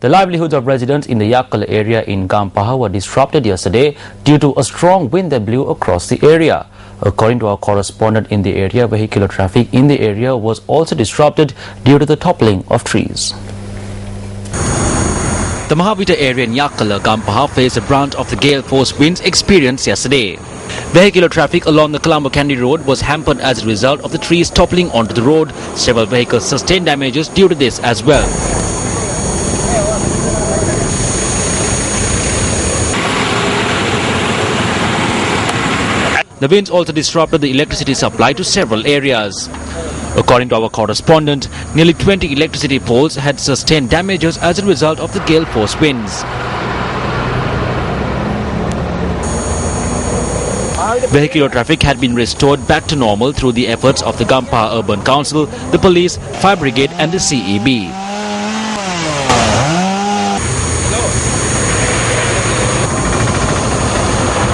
The livelihoods of residents in the Yakala area in Gampaha were disrupted yesterday due to a strong wind that blew across the area. According to our correspondent in the area, vehicular traffic in the area was also disrupted due to the toppling of trees. The Mahavita area in Yakala, Gampaha faced a brunt of the gale force winds experienced yesterday. Vehicular traffic along the Colombo Candy Road was hampered as a result of the trees toppling onto the road. Several vehicles sustained damages due to this as well. The winds also disrupted the electricity supply to several areas. According to our correspondent, nearly 20 electricity poles had sustained damages as a result of the gale force winds. Vehicular traffic had been restored back to normal through the efforts of the Gampaha Urban Council, the police, fire brigade and the CEB.